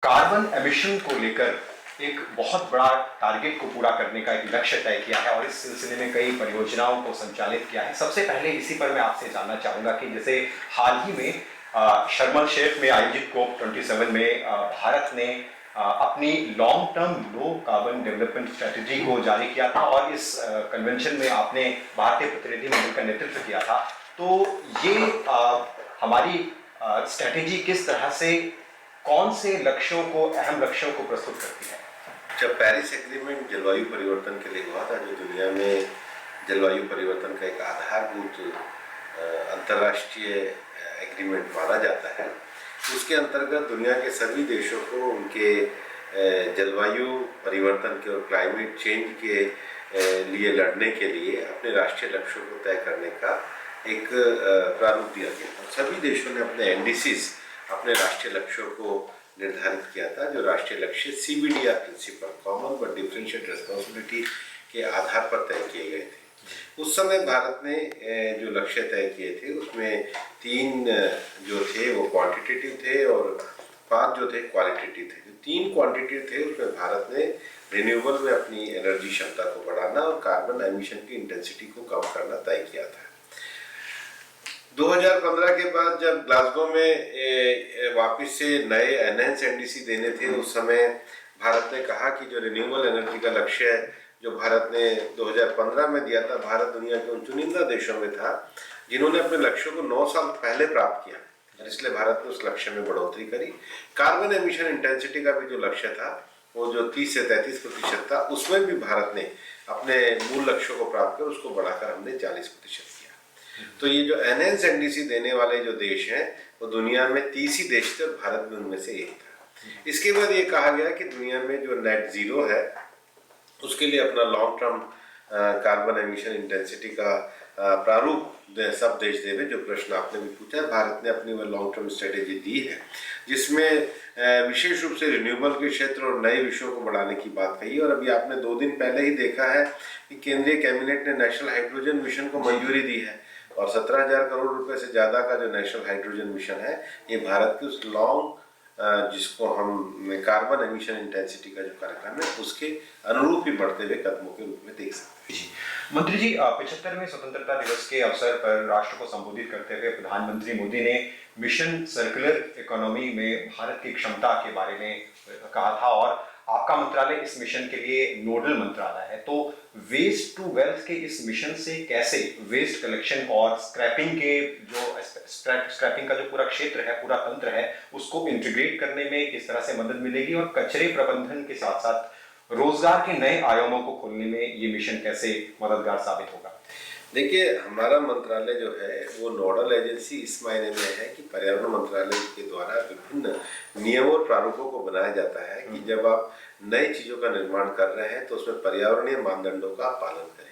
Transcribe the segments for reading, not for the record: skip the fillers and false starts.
Carbon emission को लेकर एक बहुत बड़ा टारगेट को पूरा करने का एक लक्ष्य तय किया है और इस सिलसिले में कई परियोजनाओं को संचालित किया है। सबसे पहले इसी पर मैं आपसे जानना चाहूंगा कि जैसे हाल ही में शर्म एल शेख में आयोजित COP 27 में भारत ने अपनी long term low carbon development strategy को जारी किया था और इस कन्वेंशन में आपने भारतीय प्रतिनिधिमंडल का नेतृत्व किया था। तो ये हमारी स्ट्रेटेजी किस तरह से कौन से लक्ष्यों को, अहम लक्ष्यों को प्रस्तुत करती है? जब पेरिस एग्रीमेंट जलवायु परिवर्तन के लिए हुआ था, जो दुनिया में जलवायु परिवर्तन का एक आधारभूत अंतर्राष्ट्रीय एग्रीमेंट माना जाता है, उसके अंतर्गत दुनिया के सभी देशों को उनके जलवायु परिवर्तन के और क्लाइमेट चेंज के लिए लड़ने के लिए अपने राष्ट्रीय लक्ष्यों को तय करने का एक प्रारूप दिया गया था। सभी देशों ने अपने एनडीसीज, अपने राष्ट्रीय लक्ष्यों को निर्धारित किया था, जो राष्ट्रीय लक्ष्य CBDR principle, common but differentiate responsibility के आधार पर तय किए गए थे। उस समय भारत ने जो लक्ष्य तय किए थे उसमें 3 जो थे वो क्वांटिटेटिव थे और 5 जो थे क्वालिटेटिव थे। जो 3 क्वांटिटेटिव थे उसमें भारत ने रिन्यूएबल में अपनी एनर्जी क्षमता को बढ़ाना और कार्बन एमिशन की इंटेंसिटी को कम करना तय किया था। 2015 के बाद जब ग्लासगो में वापस से नए एनहेंस एनडीसी देने थे, उस समय भारत ने कहा कि जो रिन्यूएबल एनर्जी का लक्ष्य है जो भारत ने 2015 में दिया था, भारत दुनिया के उन चुनिंदा देशों में था जिन्होंने अपने लक्ष्यों को 9 साल पहले प्राप्त किया, इसलिए भारत ने उस लक्ष्य में बढ़ोतरी करी। कार्बन एमिशन इंटेंसिटी का भी जो लक्ष्य था वो जो 30 से 33% था, उसमें भी भारत ने अपने मूल लक्ष्यों को प्राप्त कर उसको बढ़ाकर हमने 40% किया। तो ये जो एनहेंस एनडीसी देने वाले जो देश हैं वो दुनिया में 30 ही देश थे और भारत भी उनमें से एक था। इसके बाद ये कहा गया कि दुनिया में जो नेट जीरो है उसके लिए अपना long term carbon emission intensity का प्रारूप सब देश देवे। जो प्रश्न आपने भी पूछा, भारत ने अपनी वह लॉन्ग टर्म स्ट्रेटेजी दी है जिसमें विशेष रूप से रिन्यूएबल के क्षेत्र और नए विषयों को बढ़ाने की बात कही। और अभी आपने 2 दिन पहले ही देखा है कि केंद्रीय कैबिनेट ने नेशनल हाइड्रोजन मिशन को मंजूरी दी है और 17,000 करोड़ रुपए से ज़्यादा का जो नेशनल हाइड्रोजन मिशन है ये भारत के उस लॉन्ग जिसको हम कार्बन एमिशन इंटेंसिटी का जो कार्यक्रम है उसके अनुरूप ही बढ़ते हुए कदमों के रूप में देख सकते हैं। जी मंत्री जी, 75वें स्वतंत्रता दिवस के अवसर पर राष्ट्र को संबोधित करते हुए प्रधानमंत्री मोदी ने मिशन सर्कुलर इकोनॉमी में भारत की क्षमता के बारे में कहा था और आपका मंत्रालय इस मिशन के लिए नोडल मंत्रालय है। तो वेस्ट टू वेल्थ के इस मिशन से कैसे वेस्ट कलेक्शन और स्क्रैपिंग के जो स्क्रैपिंग का जो पूरा क्षेत्र है, पूरा तंत्र है, उसको इंटीग्रेट करने में किस तरह से मदद मिलेगी और कचरे प्रबंधन के साथ साथ रोजगार के नए आयामों को खोलने में ये मिशन कैसे मददगार साबित होगा? देखिए, हमारा मंत्रालय जो है वो नोडल एजेंसी इस मायने में है कि पर्यावरण मंत्रालय के द्वारा विभिन्न नियमों और प्रारूपों को बनाया जाता है कि जब आप नई चीज़ों का निर्माण कर रहे हैं तो उसमें पर्यावरणीय मानदंडों का पालन करें।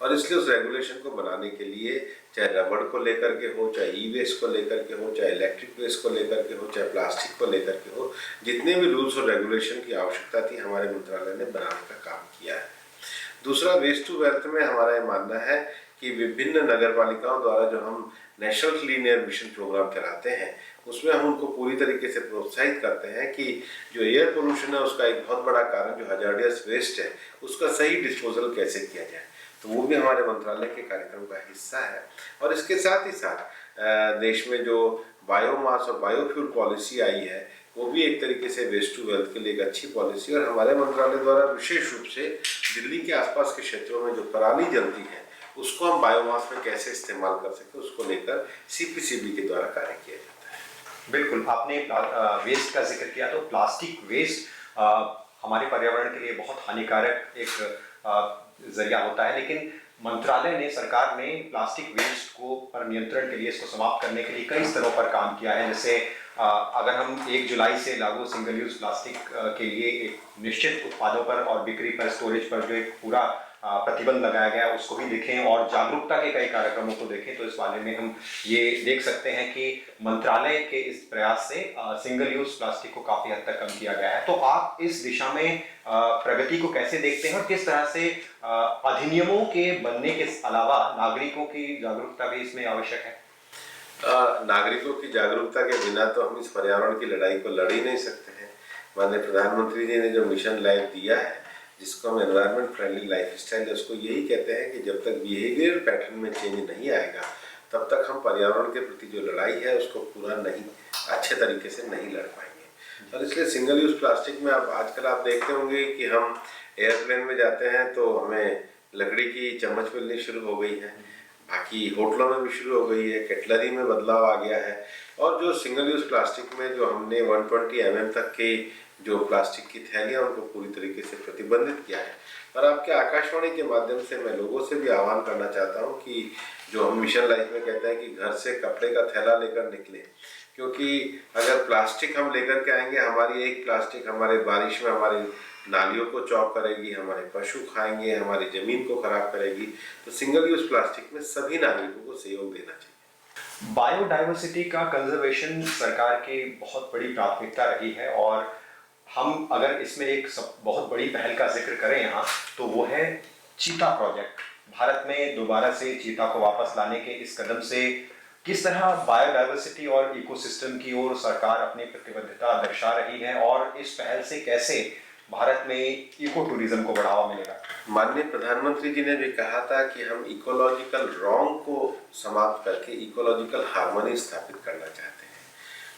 और इसलिए उस रेगुलेशन को बनाने के लिए चाहे रबड़ को लेकर के हो, चाहे ई वेस्ट को लेकर के हो, चाहे इलेक्ट्रिक वेस्ट को लेकर के हो, चाहे प्लास्टिक को लेकर के हो, जितने भी रूल्स और रेगुलेशन की आवश्यकता थी हमारे मंत्रालय ने बनाने का काम किया है। दूसरा, वेस्ट टू वेल्थ में हमारा ये मानना है कि विभिन्न नगर पालिकाओं द्वारा जो हम national clean air mission programme चलाते हैं उसमें हम उनको पूरी तरीके से प्रोत्साहित करते हैं कि जो एयर पोल्यूशन है उसका एक बहुत बड़ा कारण जो हजार्डियस वेस्ट है उसका सही डिस्पोजल कैसे किया जाए, तो वो भी हमारे मंत्रालय के कार्यक्रम का हिस्सा है। और इसके साथ ही साथ देश में जो बायोमास और बायोफ्यूल पॉलिसी आई है वो भी एक तरीके से वेस्ट टू वेल्थ के लिए एक अच्छी पॉलिसी। और हमारे मंत्रालय द्वारा विशेष रूप से दिल्ली के आसपास के क्षेत्रों में जो पराली जलती है उसको हम बायोमास में कैसे इस्तेमाल कर सकते हैं उसको लेकर CPCB के द्वारा कार्य किया जाता है। बिल्कुल, आपने वेस्ट का जिक्र किया, तो प्लास्टिक वेस्ट हमारे पर्यावरण के लिए बहुत हानिकारक एक जरिया होता है, लेकिन मंत्रालय ने, सरकार ने प्लास्टिक वेस्ट को पर नियंत्रण के लिए, इसको समाप्त करने के लिए कई स्तरों पर काम किया है। जैसे अगर हम 1 जुलाई से लागू सिंगल यूज प्लास्टिक के लिए एक निश्चित उत्पादों पर और बिक्री पर, स्टोरेज पर जो एक पूरा प्रतिबंध लगाया गया उसको भी देखें और जागरूकता के कई कार्यक्रमों को देखें, तो इस बारे में हम ये देख सकते हैं कि मंत्रालय के इस प्रयास से सिंगल यूज प्लास्टिक को काफी हद तक कम किया गया है। तो आप इस दिशा में प्रगति को कैसे देखते हैं और किस तरह से अधिनियमों के बनने के अलावा नागरिकों की जागरूकता भी इसमें आवश्यक है? नागरिकों की जागरूकता के बिना तो हम इस पर्यावरण की लड़ाई को लड़ ही नहीं सकते हैं। माननीय प्रधानमंत्री जी ने जो मिशन लाइफ दिया है, जिसको हम एनवायरनमेंट फ्रेंडली लाइफस्टाइल, उसको यही कहते हैं कि जब तक बिहेवियर पैटर्न में चेंज नहीं आएगा तब तक हम पर्यावरण के प्रति जो लड़ाई है उसको पूरा नहीं अच्छे तरीके से नहीं लड़ पाएंगे। और इसलिए सिंगल यूज प्लास्टिक में अब आजकल आप देखते होंगे कि हम एयरप्लेन में जाते हैं तो हमें लकड़ी की चम्मच मिलनी शुरू हो गई है, बाकी होटलों में भी शुरू हो गई है, कटलरी में बदलाव आ गया है। और जो सिंगल यूज प्लास्टिक में जो हमने 120 mm तक के जो प्लास्टिक की थैलियाँ उनको पूरी तरीके से प्रतिबंधित किया है। और आपके आकाशवाणी के माध्यम से मैं लोगों से भी आह्वान करना चाहता हूँ कि जो हम मिशन लाइफ में कहते हैं कि घर से कपड़े का थैला लेकर निकले, क्योंकि अगर प्लास्टिक हम लेकर के आएंगे, हमारी एक प्लास्टिक हमारे बारिश में हमारी नालियों को चौक करेगी, हमारे पशु खाएंगे, हमारी ज़मीन को खराब करेगी। तो सिंगल यूज प्लास्टिक में सभी नागरिकों को सहयोग देना चाहिए। बायोडाइवर्सिटी का कंजर्वेशन सरकार की बहुत बड़ी प्राथमिकता रही है और हम अगर इसमें एक बहुत बड़ी पहल का जिक्र करें यहाँ, तो वो है चीता प्रोजेक्ट। भारत में दोबारा से चीता को वापस लाने के इस कदम से किस तरह बायोडाइवर्सिटी और इकोसिस्टम की ओर सरकार अपनी प्रतिबद्धता दर्शा रही है और इस पहल से कैसे भारत में इको टूरिज्म को बढ़ावा मिलेगा? माननीय प्रधानमंत्री जी ने भी कहा था कि हम इकोलॉजिकल रॉन्ग को समाप्त करके इकोलॉजिकल हार्मनी स्थापित करना चाहते हैं।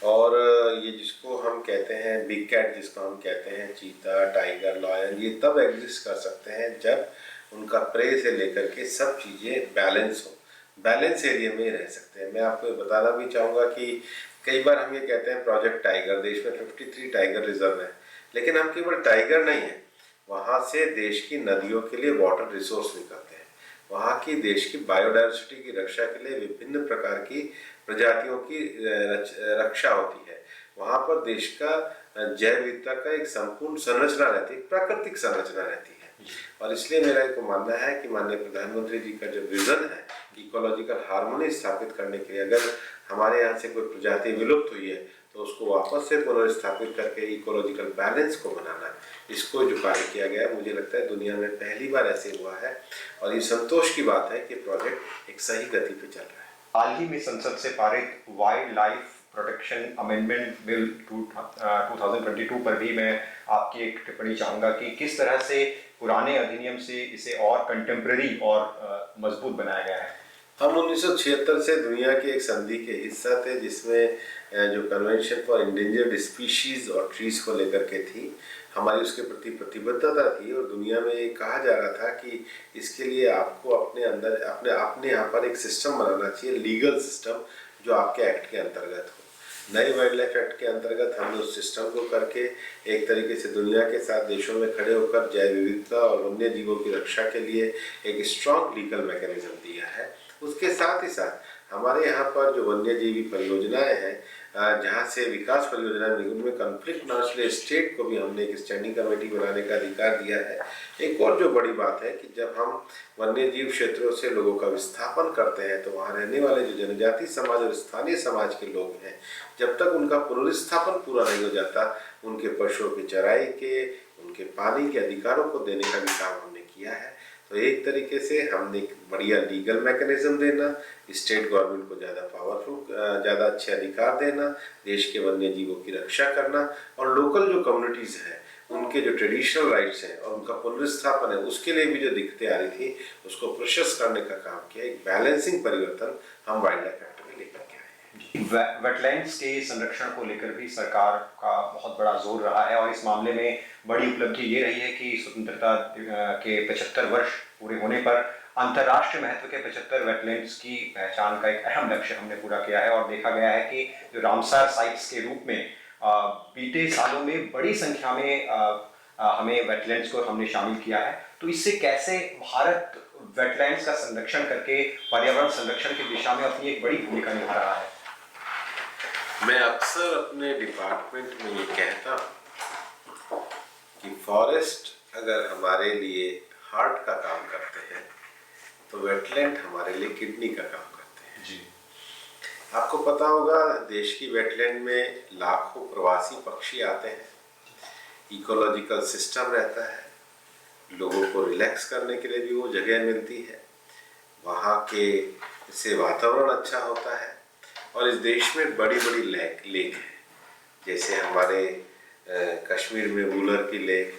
और ये जिसको हम कहते हैं बिग कैट, जिसको हम कहते हैं चीता, टाइगर, लायन, ये तब एग्जिस्ट कर सकते हैं जब उनका प्रे से लेकर के सब चीज़ें बैलेंस हो, बैलेंस एरिया में ही रह सकते हैं। मैं आपको बताना भी चाहूँगा कि कई बार हम ये कहते हैं प्रोजेक्ट टाइगर, देश में 53 टाइगर रिजर्व है, लेकिन हम केवल टाइगर नहीं है, वहाँ से देश की नदियों के लिए वाटर रिसोर्स निकलते हैं, वहाँ की देश की बायोडाइवर्सिटी की रक्षा के लिए विभिन्न प्रकार की प्रजातियों की रक्षा होती है, वहाँ पर देश का जैव विविधता का एक संपूर्ण संरचना रहती है, प्राकृतिक संरचना रहती है। और इसलिए मेरा एक मानना है कि माननीय प्रधानमंत्री जी का जो विजन है इकोलॉजिकल हार्मनी स्थापित करने के लिए, अगर हमारे यहाँ से कोई प्रजाति विलुप्त हुई है तो उसको वापस से पुनर्स्थापित करके इकोलॉजिकल बैलेंस को बनाना, इसको जो कार्य किया गया है, मुझे लगता है दुनिया में पहली बार ऐसे हुआ है। और ये संतोष की बात है कि प्रोजेक्ट एक सही गति पे चल रहा है। हाल ही में संसद से पारित wild life protection amendment bill 2022 पर भी मैं आपकी एक टिप्पणी चाहूँगा कि किस तरह से पुराने अधिनियम से इसे और कंटेम्प्रेरी और मजबूत बनाया गया है। हम 1976 से दुनिया के एक संधि के हिस्सा थे जिसमें जो कन्वेंशन फॉर इंडेंजर्ड स्पीशीज और ट्रीज को लेकर के थी, हमारी उसके प्रति प्रतिबद्धता थी। और दुनिया में ये कहा जा रहा था कि इसके लिए आपको अपने अंदर अपने यहाँ पर एक सिस्टम बनाना चाहिए, लीगल सिस्टम, जो आपके एक्ट के अंतर्गत हो। नए वाइल्ड लाइफ एक्ट के अंतर्गत हमने उस सिस्टम को करके एक तरीके से दुनिया के साथ देशों में खड़े होकर जैव विविधता और वन्य जीवों की रक्षा के लिए एक स्ट्रॉन्ग लीगल मैकेनिज्म दिया है। उसके साथ ही साथ हमारे यहाँ पर जो वन्य जीवी परियोजनाएं हैं, जहाँ से विकास परियोजना उनमें कॉन्फ्लिक्ट न चले, स्टेट को भी हमने एक स्टैंडिंग कमेटी बनाने का अधिकार दिया है। एक और जो बड़ी बात है कि जब हम वन्य जीव क्षेत्रों से लोगों का विस्थापन करते हैं तो वहाँ रहने वाले जो जनजाति समाज और स्थानीय समाज के लोग हैं, जब तक उनका पुनर्स्थापन पूरा नहीं हो जाता, उनके पशुओं की चराई के, उनके पानी के अधिकारों को देने का भी काम हमने किया है। तो एक तरीके से हमने एक बढ़िया लीगल मैकेनिज्म देना, स्टेट गवर्नमेंट को ज़्यादा पावरफुल, ज़्यादा अच्छे अधिकार देना, देश के वन्य जीवों की रक्षा करना, और लोकल जो कम्युनिटीज़ हैं उनके जो ट्रेडिशनल राइट्स हैं और उनका पुनर्स्थापन है, उसके लिए भी जो दिक्कतें आ रही थी उसको प्रशस्त करने का काम किया। एक बैलेंसिंग परिवर्तन हम वाइल्ड लाइफ एक्ट में लेकर के आए हैं। वेटलैंड्स के संरक्षण को लेकर भी सरकार का बहुत बड़ा जोर रहा है और इस मामले में बड़ी उपलब्धि ये रही है कि स्वतंत्रता के 75 वर्ष पूरे होने पर अंतर्राष्ट्रीय महत्व के 75 वेटलैंड्स की पहचान का एक अहम लक्ष्य हमने पूरा किया है। और देखा गया है कि जो रामसर साइट्स के रूप में बीते सालों में बड़ी संख्या में हमें वेटलैंड्स को हमने शामिल किया है। तो इससे कैसे भारत वेटलैंड्स का संरक्षण करके पर्यावरण संरक्षण की दिशा में अपनी एक बड़ी भूमिका निभा रहा है? मैं अक्सर अपने डिपार्टमेंट में ये कहता हूँ कि फॉरेस्ट अगर हमारे लिए हार्ट का काम करते हैं तो वेटलैंड हमारे लिए किडनी का काम करते हैं। जी, आपको पता होगा देश की वेटलैंड में लाखों प्रवासी पक्षी आते हैं, इकोलॉजिकल सिस्टम रहता है, लोगों को रिलैक्स करने के लिए भी वो जगह मिलती है, वहाँ के से वातावरण अच्छा होता है। और इस देश में बड़ी बड़ी लेक हैं, जैसे हमारे कश्मीर में वूलर की लेक,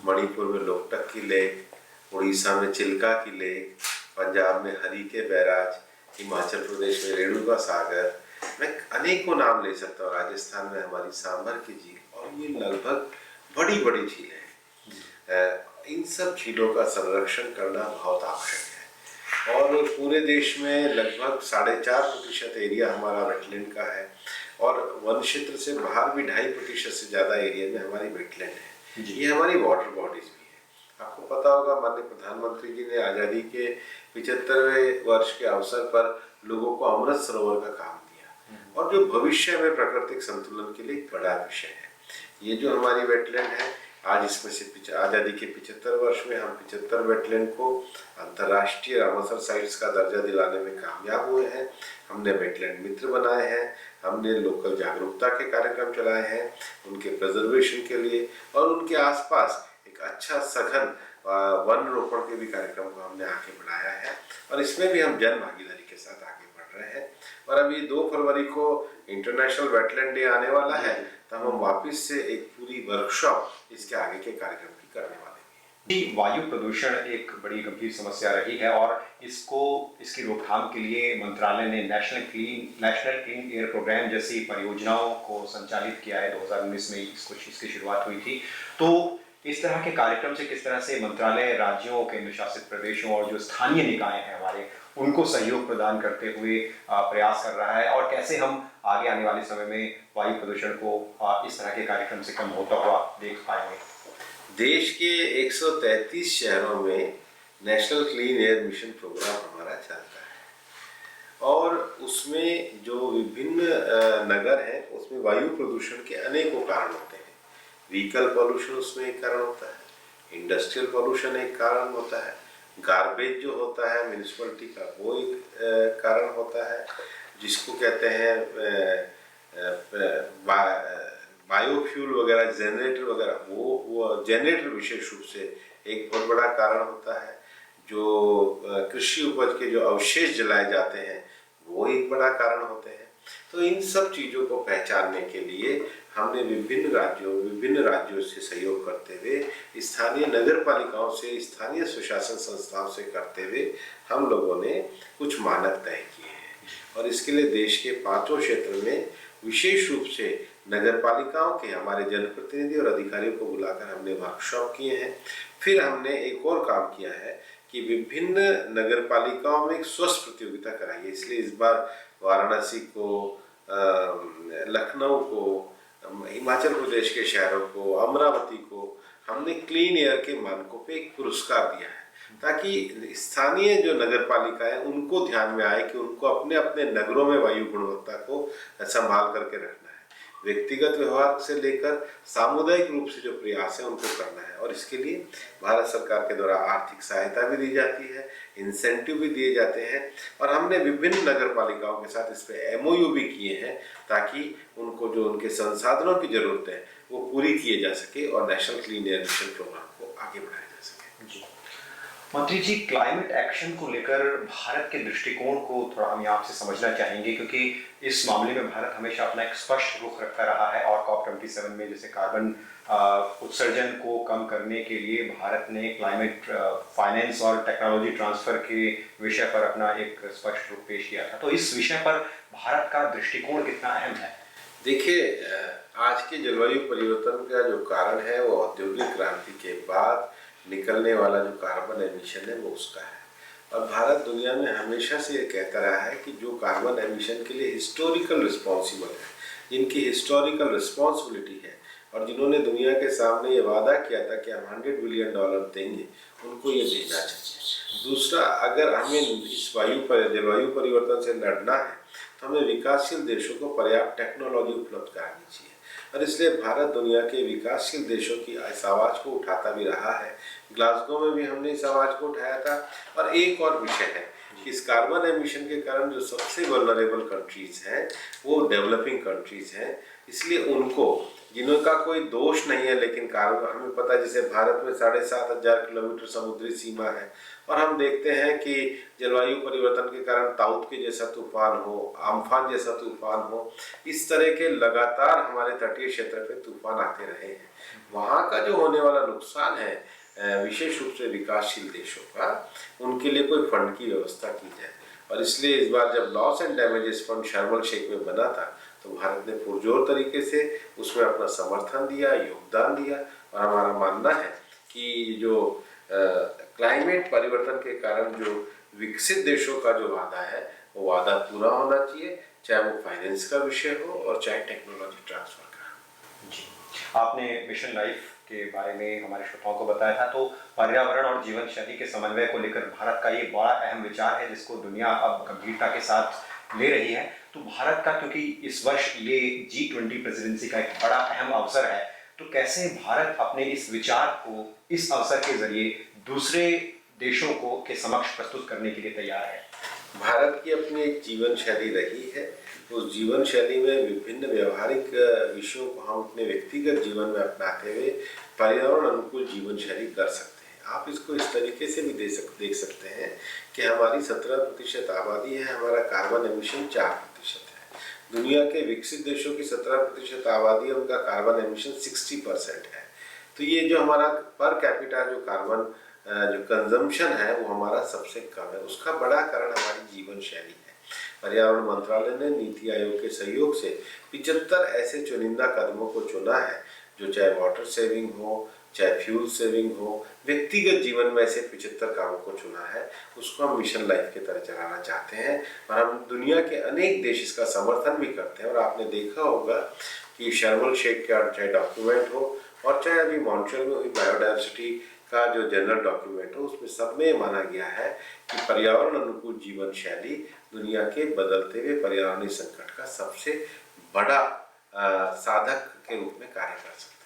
मणिपुर में लोकटक की लेक, उड़ीसा में चिल्का की लेक, पंजाब में हरीके बैराज, हिमाचल प्रदेश में रेणुका सागर, मैं अनेकों नाम ले सकता हूँ, राजस्थान में हमारी सांभर की झील, और ये लगभग बड़ी बड़ी झीलें हैं। इन सब झीलों का संरक्षण करना बहुत आवश्यक है और पूरे देश में लगभग 4.5% एरिया हमारा वेटलैंड का है और वन क्षेत्र से बाहर भी 2.5% से ज़्यादा एरिया में हमारी वेटलैंड है। ये हमारी वाटर बॉडीज भी है। आपको पता होगा माननीय प्रधानमंत्री जी ने आज़ादी के 75वें वर्ष के अवसर पर लोगों को अमृत सरोवर का काम दिया और जो भविष्य में प्राकृतिक संतुलन के लिए एक बड़ा विषय है। ये जो हमारी वेटलैंड है, आज इसमें से आज़ादी के 75 वर्ष में हम 75 वेटलैंड को अंतर्राष्ट्रीय रामसर साइट्स का दर्जा दिलाने में कामयाब हुए हैं। हमने वेटलैंड मित्र बनाए हैं, हमने लोकल जागरूकता के कार्यक्रम चलाए हैं उनके प्रिजर्वेशन के लिए और उनके आसपास एक अच्छा सघन वन रोपण के भी कार्यक्रम को हमने आगे बढ़ाया है और इसमें भी हम जन भागीदारी के साथ आगे बढ़ रहे हैं। और अभी 2 फरवरी को इंटरनेशनल वेटलैंड डे आने वाला है, तो हम वापस से एक पूरी वर्कशॉप इसके आगे के कार्यक्रम की करने वाले हैं। वायु प्रदूषण एक बड़ी गंभीर समस्या रही है और इसकी रोकथाम के लिए मंत्रालय ने नेशनल क्लीन एयर प्रोग्राम जैसी परियोजनाओं को संचालित किया है। 2019 में इसकी शुरुआत हुई थी। तो इस तरह के कार्यक्रम से किस तरह से मंत्रालय राज्यों, केंद्र शासित प्रदेशों और जो स्थानीय निकाय हैं हमारे, उनको सहयोग प्रदान करते हुए प्रयास कर रहा है और कैसे हम आगे आने वाले समय में वायु प्रदूषण को इस तरह के कार्यक्रम से कम होता हुआ देख पाएंगे? देश के 133 शहरों में national clean air mission programme हमारा चलता है और उसमें जो विभिन्न नगर हैं उसमें वायु प्रदूषण के अनेकों कारण होते हैं। व्हीकल पॉल्यूशन उसमें एक कारण होता है, इंडस्ट्रियल पॉल्यूशन एक कारण होता है, गार्बेज जो होता है म्यूनिसिपैलिटी का वो एक कारण होता है, जिसको कहते हैं बायोफ्यूल वगैरह, जनरेटर वगैरह, वो जनरेटर विशेष रूप से एक बहुत बड़ा कारण होता है। जो कृषि उपज के जो अवशेष जलाए जाते हैं वो एक बड़ा कारण होते हैं। तो इन सब चीज़ों को पहचानने के लिए हमने विभिन्न राज्यों से सहयोग करते हुए, स्थानीय नगर पालिकाओं से, स्थानीय स्वशासन संस्थाओं से करते हुए हम लोगों ने कुछ मानक तय किए हैं और इसके लिए देश के 5 क्षेत्र में विशेष रूप से नगर पालिकाओं के हमारे जनप्रतिनिधि और अधिकारियों को बुलाकर हमने वर्कशॉप किए हैं। फिर हमने एक और काम किया है कि विभिन्न नगर पालिकाओं में एक स्वस्थ प्रतियोगिता कराई है। इसलिए इस बार वाराणसी को, लखनऊ को, हिमाचल प्रदेश के शहरों को, अमरावती को हमने क्लीन एयर के मानकों पे एक पुरस्कार दिया है ताकि स्थानीय जो नगर पालिका है उनको ध्यान में आए कि उनको अपने अपने नगरों में वायु गुणवत्ता को संभाल करके रखना है। व्यक्तिगत व्यवहार से लेकर सामुदायिक रूप से जो प्रयास है उनको करना है और इसके लिए भारत सरकार के द्वारा आर्थिक सहायता भी दी जाती है, इंसेंटिव भी दिए जाते हैं और हमने विभिन्न नगर पालिकाओं के साथ इस पे MOU भी किए हैं ताकि उनको जो उनके संसाधनों की जरूरत है वो पूरी किए जा सके और national clean air mission programme को आगे बढ़ाया जा सके। मंत्री जी, क्लाइमेट एक्शन को लेकर भारत के दृष्टिकोण को थोड़ा हम आपसे समझना चाहेंगे क्योंकि इस मामले में भारत हमेशा अपना एक स्पष्ट रुख रखता रहा है और COP27 में जैसे कार्बन उत्सर्जन को कम करने के लिए भारत ने क्लाइमेट फाइनेंस और टेक्नोलॉजी ट्रांसफर के विषय पर अपना एक स्पष्ट रुख पेश किया था। तो इस विषय पर भारत का दृष्टिकोण कितना अहम है? देखिए, आज के जलवायु परिवर्तन का जो कारण है वो औद्योगिक क्रांति के बाद निकलने वाला जो कार्बन एमिशन है वो उसका है और भारत दुनिया में हमेशा से ये कहता रहा है कि जो कार्बन एमिशन के लिए हिस्टोरिकल रिस्पॉन्सिबल है, जिनकी हिस्टोरिकल रिस्पॉन्सिबिलिटी है और जिन्होंने दुनिया के सामने ये वादा किया था कि हम $100 बिलियन देंगे, उनको ये देना चाहिए। दूसरा, अगर हमें इस जलवायु परिवर्तन से लड़ना है तो हमें विकासशील देशों को पर्याप्त टेक्नोलॉजी उपलब्ध करानी चाहिए और इसलिए भारत दुनिया के विकासशील देशों की इस आवाज़ को उठाता भी रहा है। ग्लासगो में भी हमने इस आवाज़ को उठाया था और एक और विषय है कि इस कार्बन एमिशन के कारण जो सबसे वल्नरेबल कंट्रीज़ हैं वो डेवलपिंग कंट्रीज़ हैं, इसलिए उनको जिनका कोई दोष नहीं है, लेकिन कारण हमें पता है जैसे भारत में 7,500 किलोमीटर समुद्री सीमा है और हम देखते हैं कि जलवायु परिवर्तन के कारण ताउत के जैसा तूफान हो, आम्फान जैसा तूफान हो, इस तरह के लगातार हमारे तटीय क्षेत्र पे तूफान आते रहे हैं। वहाँ का जो होने वाला नुकसान है विशेष रूप से विकासशील देशों का, उनके लिए कोई फंड की व्यवस्था की जाए। और इसलिए इस बार जब लॉस एंड डैमेजेस फंड शर्म एल शेख में बना था तो भारत ने पुरजोर तरीके से उसमें अपना समर्थन दिया, योगदान दिया। और हमारा मानना है कि जो क्लाइमेट परिवर्तन के कारण जो विकसित देशों का जो वादा है वो वादा पूरा होना चाहिए, चाहे वो फाइनेंस का विषय हो और चाहे टेक्नोलॉजी ट्रांसफर का। जी, आपने मिशन लाइफ के बारे में हमारे श्रोताओं को बताया था, तो पर्यावरण और जीवन शैली के समन्वय को लेकर भारत का ये बड़ा अहम विचार है जिसको दुनिया अब गंभीरता के साथ ले रही है। तो भारत का, क्योंकि इस वर्ष ये G20 प्रेसिडेंसी का एक बड़ा अहम अवसर है, तो कैसे भारत अपने इस विचार को इस अवसर के जरिए दूसरे देशों को के समक्ष प्रस्तुत करने के लिए तैयार है? भारत की अपनी एक जीवन शैली रही है, उस जीवन शैली में विभिन्न व्यवहारिक विषयों को हम अपने व्यक्तिगत जीवन में अपनाते हुए पर्यावरण अनुकूल जीवन शैली कर सकते हैं। आप इसको इस तरीके से भी देख सकते हैं कि हमारी 17% आबादी है, हमारा कार्बन एमिशन 4% है। दुनिया के विकसित देशों की 17% आबादी है, उनका कार्बन एमिशन 60% है। तो ये जो हमारा पर कैपिटा जो कार्बन जो कंजम्पशन है वो हमारा सबसे कम है। उसका बड़ा कारण हमारी जीवन शैली है। पर्यावरण मंत्रालय ने नीति आयोग के सहयोग से 75 ऐसे चुनिंदा कदमों को चुना है जो चाहे वाटर सेविंग हो, चाहे फ्यूल सेविंग हो, व्यक्तिगत जीवन में ऐसे 75 कामों को चुना है। उसको हम मिशन लाइफ की तरह चलाना चाहते हैं और हम दुनिया के अनेक देश इसका समर्थन भी करते हैं। और आपने देखा होगा कि शर्म एल शेख का चाहे डॉक्यूमेंट हो और चाहे अभी मॉन्ट्रियल में हुई बायोडायवर्सिटी का जो जनरल डॉक्यूमेंट हो, उसमें सब में माना गया है कि पर्यावरण अनुकूल जीवन शैली दुनिया के बदलते हुए पर्यावरणीय संकट का सबसे बड़ा साधक के रूप में कार्य कर सकती है।